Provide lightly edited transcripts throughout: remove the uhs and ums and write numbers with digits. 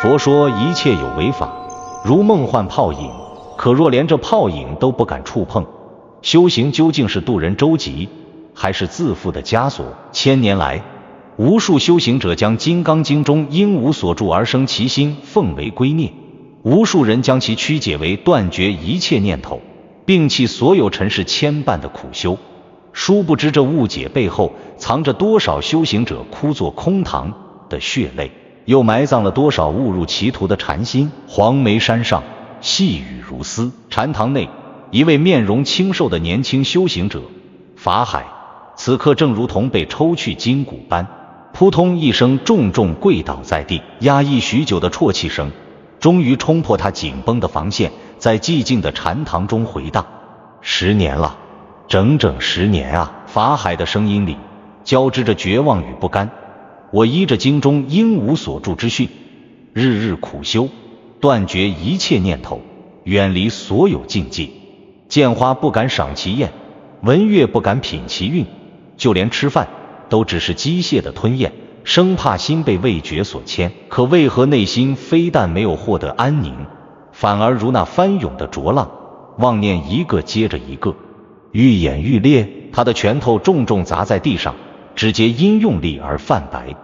佛说一切有为法，如梦幻泡影，可若连这泡影都不敢触碰，修行究竟是渡人舟楫，还是自负的枷锁？千年来，无数修行者将《金刚经》中因无所住而生其心奉为圭臬，无数人将其曲解为断绝一切念头，摒弃所有尘世牵绊的苦修。殊不知这误解背后藏着多少修行者枯坐空堂的血泪，又埋葬了多少误入歧途的禅心。黄梅山上细雨如丝，禅堂内一位面容清瘦的年轻修行者法海，此刻正如同被抽去筋骨般，扑通一声重重跪倒在地，压抑许久的啜泣声终于冲破他紧绷的防线，在寂静的禅堂中回荡。10年了，整整10年啊！法海的声音里交织着绝望与不甘。我依着经中应无所住之训，日日苦修，断绝一切念头，远离所有禁忌。见花不敢赏其艳，闻乐不敢品其韵，就连吃饭都只是机械的吞咽，生怕心被味觉所牵。可为何内心非但没有获得安宁，反而如那翻涌的浊浪，妄念一个接着一个，愈演愈烈？他的拳头重重砸在地上，指节因用力而泛白，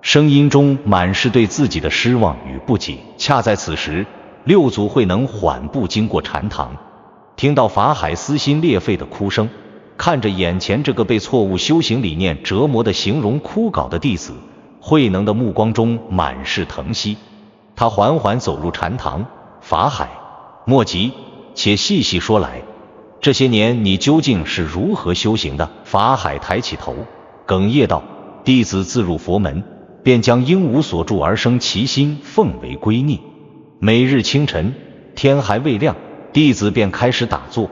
声音中满是对自己的失望与不解。恰在此时，六祖慧能缓步经过禅堂，听到法海撕心裂肺的哭声，看着眼前这个被错误修行理念折磨的形容枯槁的弟子，慧能的目光中满是疼惜。他缓缓走入禅堂，法海，莫急，且细细说来，这些年你究竟是如何修行的？法海抬起头，哽咽道：弟子自入佛门，便将应无所住而生其心奉为圭臬。每日清晨，天还未亮，弟子便开始打坐，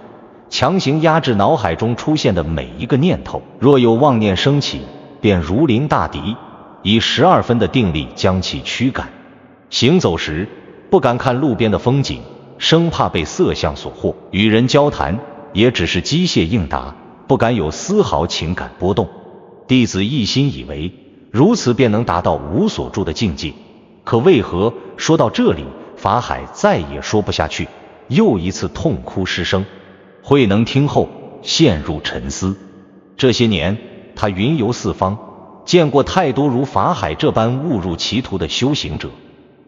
强行压制脑海中出现的每一个念头，若有妄念升起，便如临大敌，以12分的定力将其驱赶。行走时不敢看路边的风景，生怕被色相所惑；与人交谈也只是机械应答，不敢有丝毫情感波动。弟子一心以为如此便能达到无所住的境界，可为何说到这里，法海再也说不下去，又一次痛哭失声。慧能听后陷入沉思。这些年他云游四方，见过太多如法海这般误入歧途的修行者。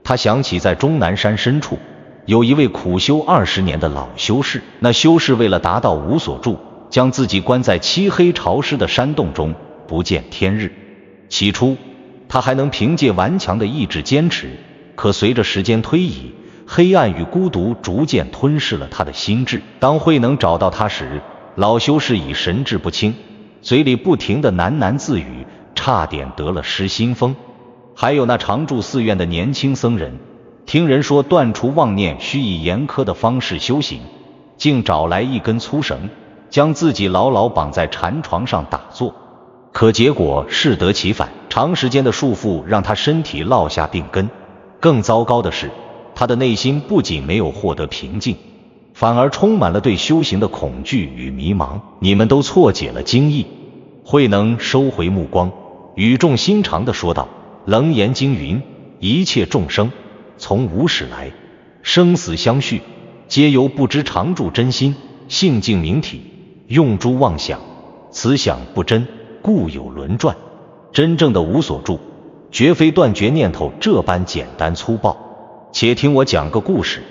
他想起在终南山深处有一位苦修20年的老修士，那修士为了达到无所住，将自己关在漆黑潮湿的山洞中，不见天日。起初他还能凭借顽强的意志坚持，可随着时间推移，黑暗与孤独逐渐吞噬了他的心智。当慧能找到他时，老修士已神志不清，嘴里不停地喃喃自语，差点得了失心疯。还有那常住寺院的年轻僧人，听人说断除妄念需以严苛的方式修行，竟找来一根粗绳，将自己牢牢绑在禅床上打坐。可结果适得其反，长时间的束缚让他身体落下病根。更糟糕的是，他的内心不仅没有获得平静，反而充满了对修行的恐惧与迷茫。你们都错解了经义。慧能收回目光，语重心长地说道：楞严经云，一切众生从无始来，生死相续，皆由不知常住真心，性净明体，用诸妄想，此想不真，故有轮转。真正的无所住，绝非断绝念头这般简单粗暴。且听我讲个故事，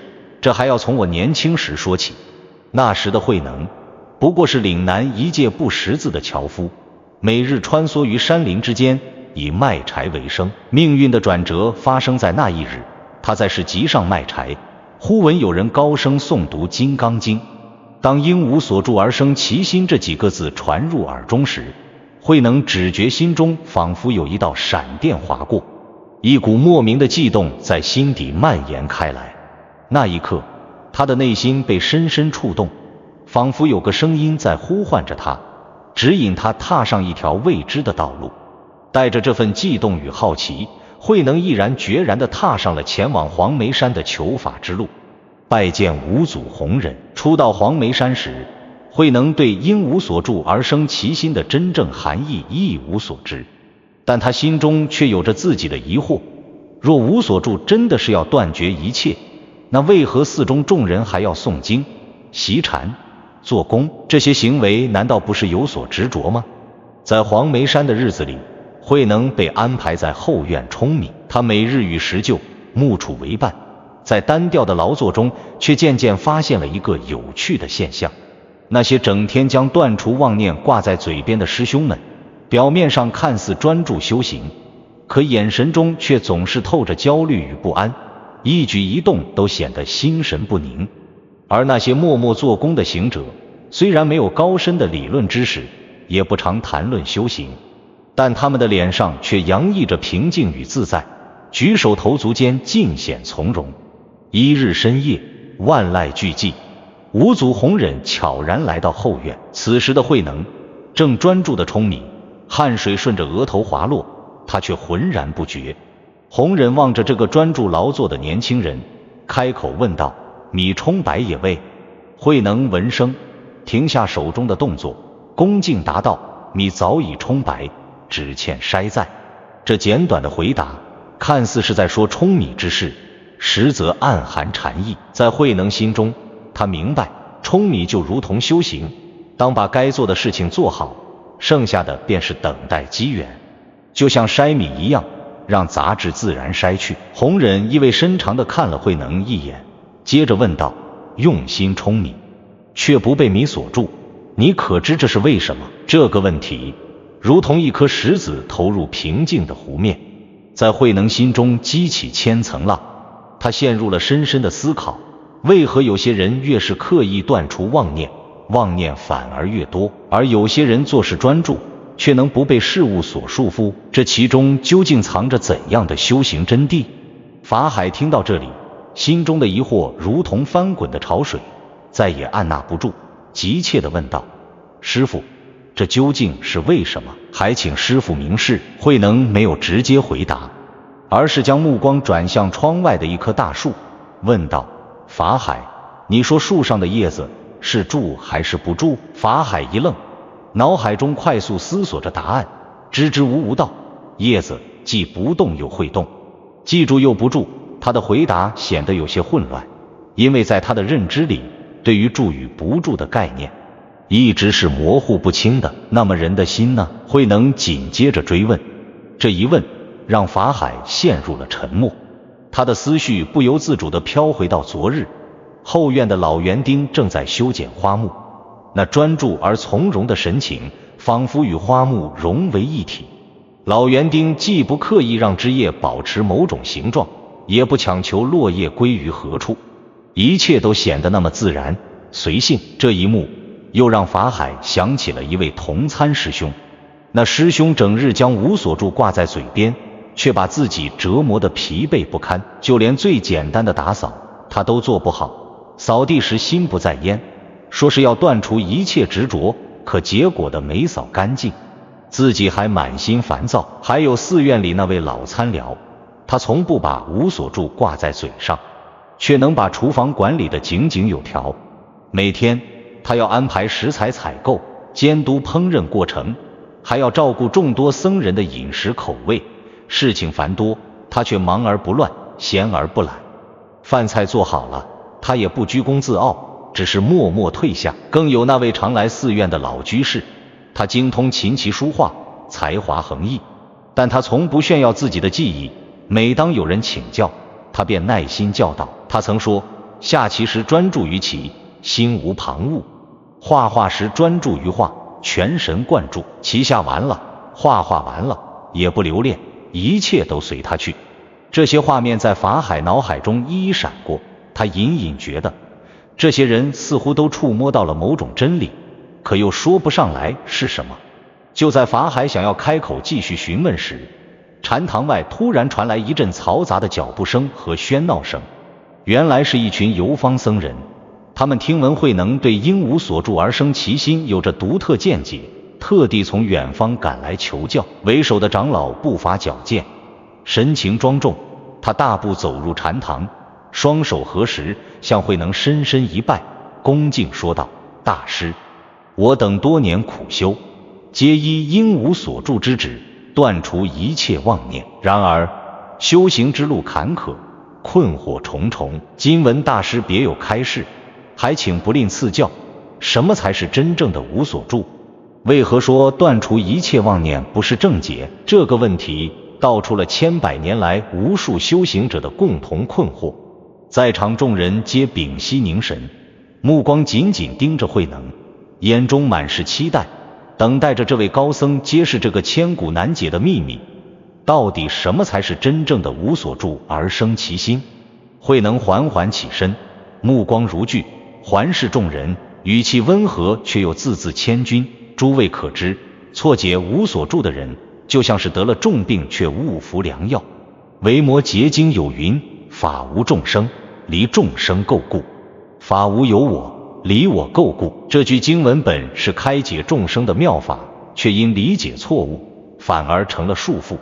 这还要从我年轻时说起。那时的慧能不过是岭南一介不识字的樵夫，每日穿梭于山林之间，以卖柴为生。命运的转折发生在那一日，他在市集上卖柴，忽闻有人高声诵读《金刚经》。当应无所住而生其心这几个字传入耳中时，慧能只觉心中仿佛有一道闪电划过，一股莫名的悸动在心底蔓延开来。那一刻，他的内心被深深触动，仿佛有个声音在呼唤着他，指引他踏上一条未知的道路。带着这份悸动与好奇，慧能毅然决然地踏上了前往黄梅山的求法之路。拜见五祖弘忍。初到黄梅山时，慧能对因无所住而生其心的真正含义一无所知，但他心中却有着自己的疑惑：若无所住真的是要断绝一切，那为何寺中众人还要诵经、习禅、做功？这些行为难道不是有所执着吗？在黄梅山的日子里，慧能被安排在后院舂米，他每日与石臼、木杵为伴，在单调的劳作中，却渐渐发现了一个有趣的现象：那些整天将断除妄念挂在嘴边的师兄们，表面上看似专注修行，可眼神中却总是透着焦虑与不安，一举一动都显得心神不宁。而那些默默做功的行者，虽然没有高深的理论知识，也不常谈论修行，但他们的脸上却洋溢着平静与自在，举手投足间尽显从容。一日深夜，万籁俱寂，五祖弘忍悄然来到后院。此时的慧能正专注地舂米，汗水顺着额头滑落，他却浑然不觉。弘忍望着这个专注劳作的年轻人，开口问道：“米冲白也未？”慧能闻声，停下手中的动作，恭敬答道：“米早已冲白，只欠筛在。”这简短的回答，看似是在说舂米之事，实则暗含禅意。在慧能心中，他明白，舂米就如同修行，当把该做的事情做好，剩下的便是等待机缘，就像筛米一样，让杂质自然筛去。弘忍意味深长地看了慧能一眼，接着问道：“用心舂米，却不被米所住，你可知这是为什么？”这个问题如同一颗石子投入平静的湖面，在慧能心中激起千层浪。他陷入了深深的思考，为何有些人越是刻意断除妄念，妄念反而越多，而有些人做事专注，却能不被事物所束缚？这其中究竟藏着怎样的修行真谛？法海听到这里，心中的疑惑如同翻滚的潮水，再也按捺不住，急切地问道：“师父，这究竟是为什么？还请师父明示。”慧能没有直接回答，而是将目光转向窗外的一棵大树，问道：“法海，你说树上的叶子是住还是不住？”法海一愣，脑海中快速思索着答案，支支吾吾道：“叶子既不动又会动，既住又不住。”他的回答显得有些混乱，因为在他的认知里，对于住与不住的概念一直是模糊不清的。那么人的心呢？慧能紧接着追问。这一问让法海陷入了沉默，他的思绪不由自主地飘回到昨日，后院的老园丁正在修剪花木，那专注而从容的神情仿佛与花木融为一体。老园丁既不刻意让枝叶保持某种形状，也不强求落叶归于何处，一切都显得那么自然随性。这一幕又让法海想起了一位同参师兄，那师兄整日将无所住挂在嘴边，却把自己折磨得疲惫不堪，就连最简单的打扫他都做不好，扫地时心不在焉，说是要断除一切执着，可结果的没扫干净，自己还满心烦躁。还有寺院里那位老参寮，他从不把无所住挂在嘴上，却能把厨房管理得井井有条。每天他要安排食材采购，监督烹饪过程，还要照顾众多僧人的饮食口味，事情繁多，他却忙而不乱，闲而不懒。饭菜做好了，他也不居功自傲，只是默默退下。更有那位常来寺院的老居士，他精通琴棋书画，才华横溢，但他从不炫耀自己的技艺，每当有人请教，他便耐心教导。他曾说，下棋时专注于棋，心无旁骛；画画时专注于画，全神贯注。棋下完了，画完了，也不留恋，一切都随他去。这些画面在法海脑海中一一闪过，他隐隐觉得，这些人似乎都触摸到了某种真理，可又说不上来是什么。就在法海想要开口继续询问时，禅堂外突然传来一阵嘈杂的脚步声和喧闹声，原来是一群游方僧人。他们听闻慧能对因无所住而生其心有着独特见解，特地从远方赶来求教。为首的长老步伐矫健，神情庄重，他大步走入禅堂，双手合十，向慧能深深一拜，恭敬说道：“大师，我等多年苦修，皆依因无所住之旨，断除一切妄念。然而修行之路坎坷，困惑重重。今闻大师别有开示，还请不吝赐教，什么才是真正的无所住？为何说断除一切妄念不是正解？这个问题道出了千百年来无数修行者的共同困惑。在场众人皆屏息凝神，目光紧紧盯着慧能，眼中满是期待，等待着这位高僧揭示这个千古难解的秘密。到底什么才是真正的无所住而生其心？慧能缓缓起身，目光如炬，环视众人，语气温和却又字字千钧。诸位可知，错解无所住的人，就像是得了重病却误服良药。维摩诘经有云：法无众生，离众生垢故；法无有我，离我垢故。这句经文本是开解众生的妙法，却因理解错误，反而成了束缚。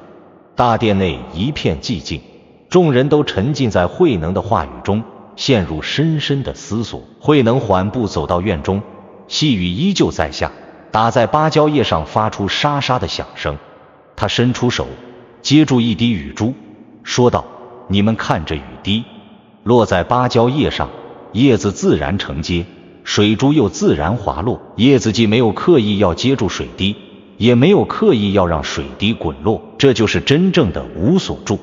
大殿内一片寂静，众人都沉浸在慧能的话语中，陷入深深的思索。慧能缓步走到院中，细雨依旧在下，打在芭蕉叶上发出沙沙的响声。他伸出手接住一滴雨珠，说道：你们看这雨滴落在芭蕉叶上，叶子自然承接，水珠又自然滑落。叶子既没有刻意要接住水滴，也没有刻意要让水滴滚落，这就是真正的无所住。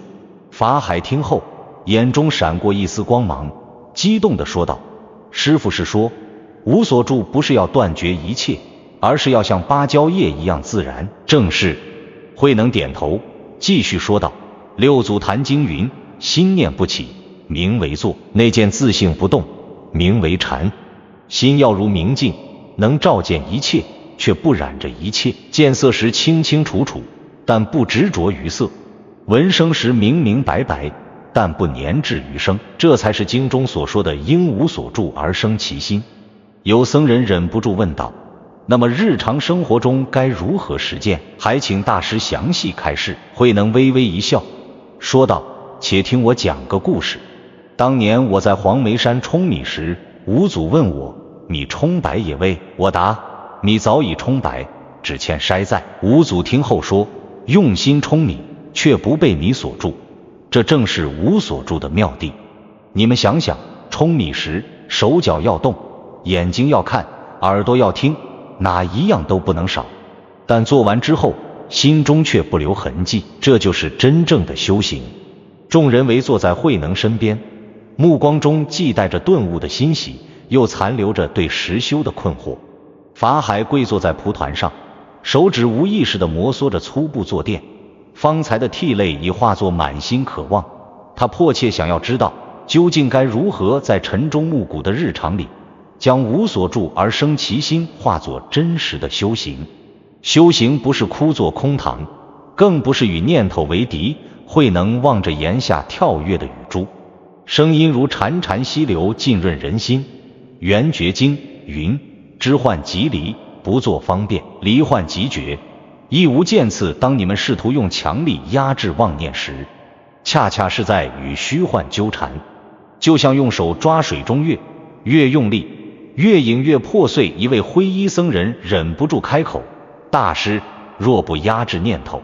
法海听后，眼中闪过一丝光芒，激动地说道：师父是说，无所住不是要断绝一切，而是要像芭蕉叶一样自然。正是。慧能点头，继续说道：六祖坛经云：心念不起，名为坐；内见自性不动，名为禅。心要如明镜，能照见一切，却不染着一切。见色时清清楚楚，但不执着于色；闻声时明明白白，但不粘滞于声。这才是经中所说的因无所住而生其心。有僧人忍不住问道：那么日常生活中该如何实践？还请大师详细开示。慧能微微一笑，说道：且听我讲个故事。当年我在黄梅山舂米时，五祖问我：米冲白也未？我答：米早已冲白，只欠筛在。五祖听后说：用心舂米，却不被米所住，这正是无所住的妙地。你们想想，舂米时手脚要动，眼睛要看，耳朵要听，哪一样都不能少，但做完之后心中却不留痕迹，这就是真正的修行。众人围坐在慧能身边，目光中既带着顿悟的欣喜，又残留着对实修的困惑。法海跪坐在蒲团上，手指无意识地摩挲着粗布坐垫，方才的涕泪已化作满心渴望。他迫切想要知道，究竟该如何在晨钟暮鼓的日常里，将无所住而生其心化作真实的修行。修行不是枯坐空堂，更不是与念头为敌。慧能望着檐下跳跃的雨珠，声音如潺潺溪流，浸润人心。圆觉经云：知幻即离，不作方便；离幻即觉，亦无间次。当你们试图用强力压制妄念时，恰恰是在与虚幻纠缠。就像用手抓水中月，越用力越引越破碎。一位灰衣僧人忍不住开口：大师，若不压制念头，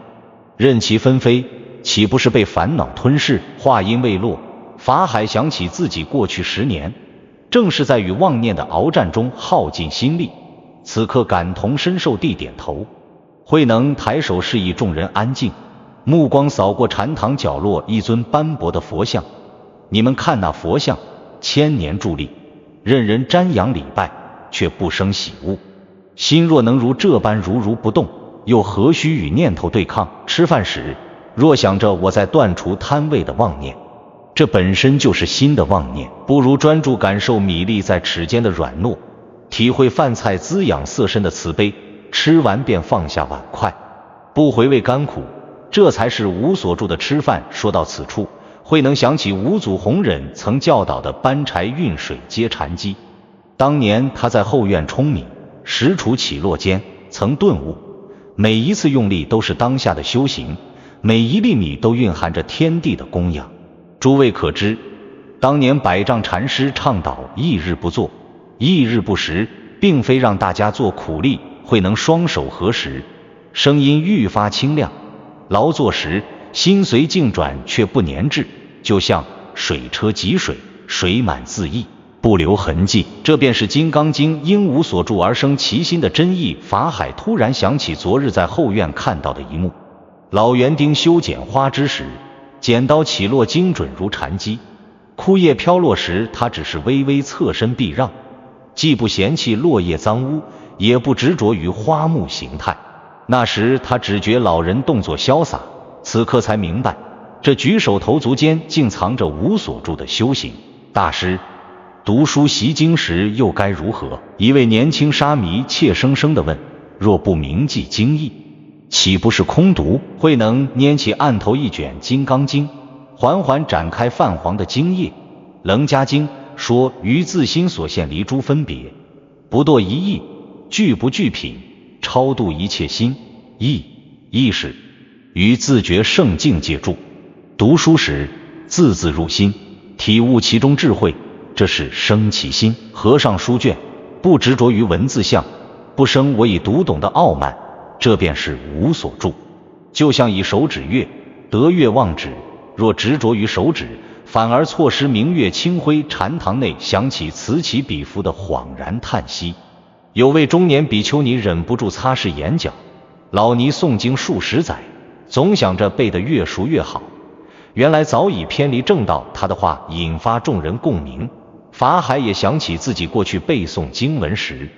任其纷飞，岂不是被烦恼吞噬？话音未落，法海想起自己过去10年正是在与妄念的鏖战中耗尽心力，此刻感同身受地点头。慧能抬手示意众人安静，目光扫过禅堂角落一尊斑驳的佛像。你们看那佛像，千年伫立，任人瞻仰礼拜，却不生喜恶。心若能如这般如如不动，又何须与念头对抗？吃饭时若想着我在断除贪味的妄念，这本身就是心的妄念，不如专注感受米粒在齿间的软糯，体会饭菜滋养色身的慈悲，吃完便放下碗筷，不回味甘苦，这才是无所住的吃饭。说到此处，慧能想起五祖弘忍曾教导的搬柴运水接禅机。当年他在后院舂米，石杵起落间曾顿悟，每一次用力都是当下的修行，每一粒米都蕴含着天地的供养。诸位可知，当年百丈禅师倡导一日不做，一日不食，并非让大家做苦力。慧能双手合十，声音愈发清亮。劳作时心随境转却不粘滞，就像水车汲水，水满自溢，不留痕迹。这便是《金刚经》因无所住而生其心的真意。法海突然想起昨日在后院看到的一幕：老园丁修剪花枝时，剪刀起落精准如禅机，枯叶飘落时，他只是微微侧身避让，既不嫌弃落叶脏污，也不执着于花木形态。那时他只觉老人动作潇洒，此刻才明白，这举手投足间竟藏着无所住的修行。大师，读书习经时又该如何？一位年轻沙弥怯生生地问。若不铭记经义，岂不是空读？慧能拈起案头一卷《金刚经》，缓缓展开泛黄的经页。楞伽经说：于自心所现离诸分别，不堕一意，具不具品，超度一切心意识，于自觉圣境界住。读书时字字入心，体悟其中智慧，这是生其心。合上书卷，不执着于文字相，不生我已读懂的傲慢，这便是无所住。就像以手指月，得月忘指，若执着于手指，反而错失明月清辉。禅堂内响起此起彼伏的恍然叹息。有位中年比丘尼忍不住擦拭眼角，老尼诵经数十载，总想着背得越熟越好，原来早已偏离正道。他的话引发众人共鸣。法海也想起自己过去背诵经文时，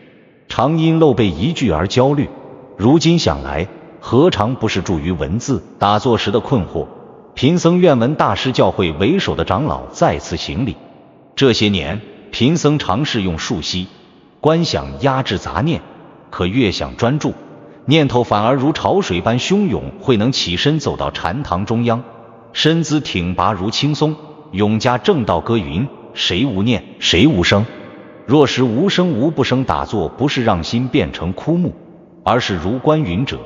常因漏背一句而焦虑，如今想来，何尝不是住于文字？打坐时的困惑，贫僧愿闻大师教诲。为首的长老再次行礼。这些年，贫僧尝试用数息观想压制杂念，可越想专注，念头反而如潮水般汹涌。慧能起身走到禅堂中央，身姿挺拔如青松。永嘉正道歌云：谁无念，谁无声。若是无声无不声打坐，不是让心变成枯木，而是如观云者，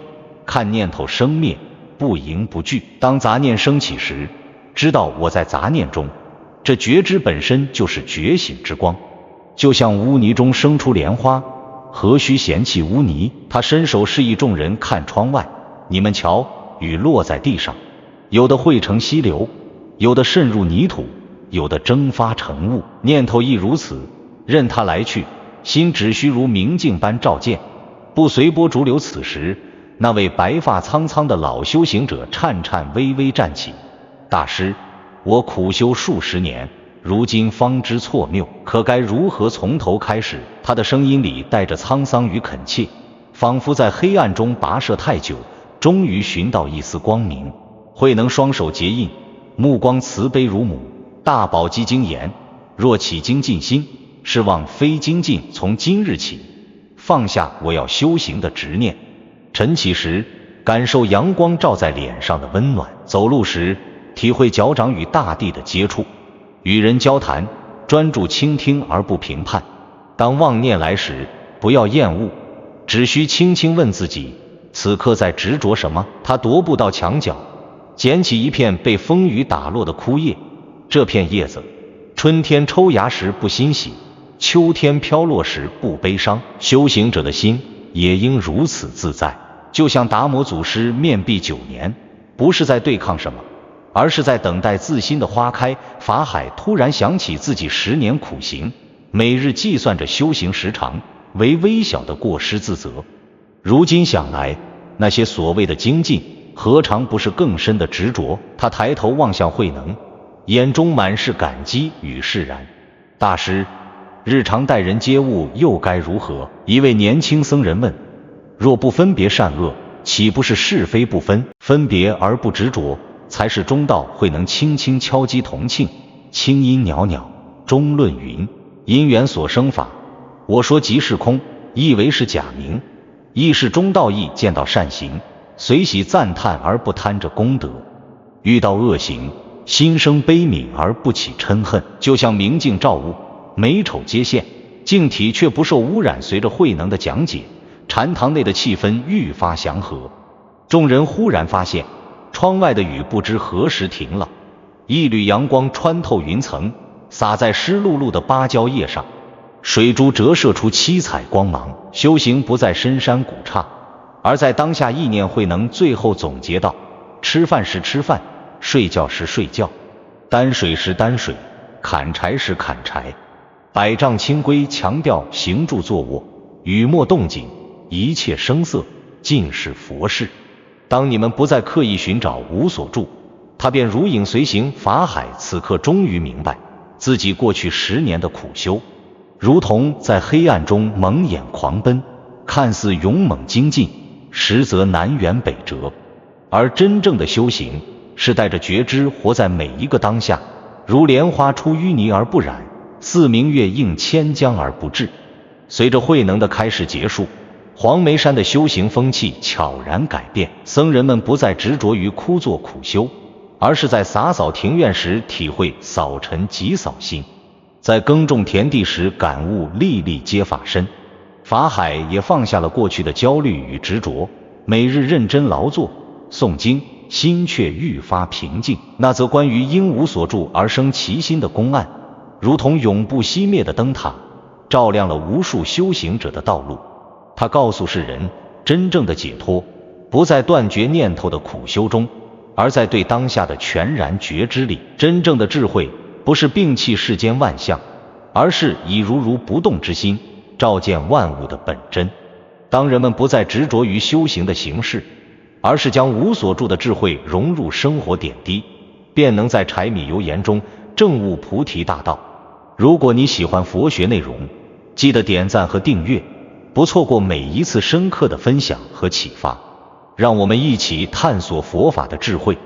看念头生灭，不迎不惧。当杂念升起时，知道我在杂念中，这觉知本身就是觉醒之光。就像污泥中生出莲花，何须嫌弃污泥？他伸手示意众人看窗外，你们瞧，雨落在地上，有的汇成溪流，有的渗入泥土，有的蒸发成雾。念头亦如此，任它来去，心只需如明镜般照见，不随波逐流。此时，那位白发苍苍的老修行者颤颤巍巍站起：大师，我苦修数十年，如今方知错谬，可该如何从头开始？他的声音里带着沧桑与恳切，仿佛在黑暗中跋涉太久，终于寻到一丝光明。慧能双手结印，目光慈悲如母。大宝积经言：若起精进心，是望非精进。从今日起，放下我要修行的执念。晨起时，感受阳光照在脸上的温暖；走路时，体会脚掌与大地的接触；与人交谈，专注倾听而不评判。当妄念来时，不要厌恶，只需轻轻问自己，此刻在执着什么？他踱步到墙角，捡起一片被风雨打落的枯叶。这片叶子，春天抽芽时不欣喜，秋天飘落时不悲伤。修行者的心也应如此自在。就像达摩祖师面壁9年，不是在对抗什么，而是在等待自心的花开。法海突然想起自己10年苦行，每日计算着修行时长，为微小的过失自责。如今想来，那些所谓的精进，何尝不是更深的执着？他抬头望向慧能，眼中满是感激与释然。大师，日常待人接物又该如何？一位年轻僧人问。若不分别善恶，岂不是是非不分？分别而不执着，才是中道。慧能轻轻敲击铜磬，清音袅袅，中论云：因缘所生法，我说即是空，亦为是假名，亦是中道义。见到善行，随喜赞叹而不贪着功德；遇到恶行，心生悲悯而不起嗔恨。就像明镜照物，美丑皆现，镜体却不受污染。随着慧能的讲解，禅堂内的气氛愈发祥和。众人忽然发现，窗外的雨不知何时停了，一缕阳光穿透云层，洒在湿漉漉的芭蕉叶上，水珠折射出七彩光芒。修行不在深山古刹，而在当下意念。慧能最后总结道：吃饭时吃饭，睡觉时睡觉，担水时担水，砍柴时砍柴。百丈清规强调行住坐卧，语默动静，一切声色，尽是佛事。当你们不再刻意寻找无所住，他便如影随形。法海此刻终于明白自己过去10年的苦修，如同在黑暗中蒙眼狂奔，看似勇猛精进，实则南辕北辙。而真正的修行是带着觉知活在每一个当下，如莲花出淤泥而不染，似明月映千江而不滞。随着慧能的开示结束，黄梅山的修行风气悄然改变，僧人们不再执着于枯坐苦修，而是在洒扫庭院时体会扫尘即扫心，在耕种田地时感悟粒粒皆法身。法海也放下了过去的焦虑与执着，每日认真劳作诵经，心却愈发平静。那则关于因无所住而生其心的公案，如同永不熄灭的灯塔，照亮了无数修行者的道路。他告诉世人，真正的解脱不在断绝念头的苦修中，而在对当下的全然觉知里。真正的智慧不是摒弃世间万象，而是以如不动之心照见万物的本真。当人们不再执着于修行的形式，而是将无所住的智慧融入生活点滴，便能在柴米油盐中证悟菩提大道。如果你喜欢佛学内容，记得点赞和订阅，不错过每一次深刻的分享和启发。让我们一起探索佛法的智慧。